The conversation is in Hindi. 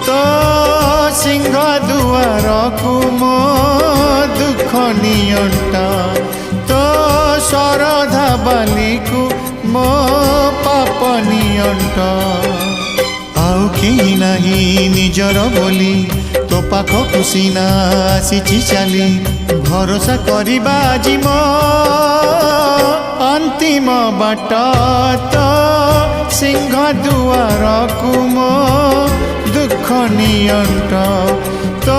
तो सिंह दुआर को मो दुख नियंट तो शरधा बाली को मो पाप नियंट आउ केही नाही निजर बोली तो पाख कुसीना आसी चली भरोसा करिबा आजी मो अंतिम बाट तो सिंह दुआर को मो दुख नियंट तो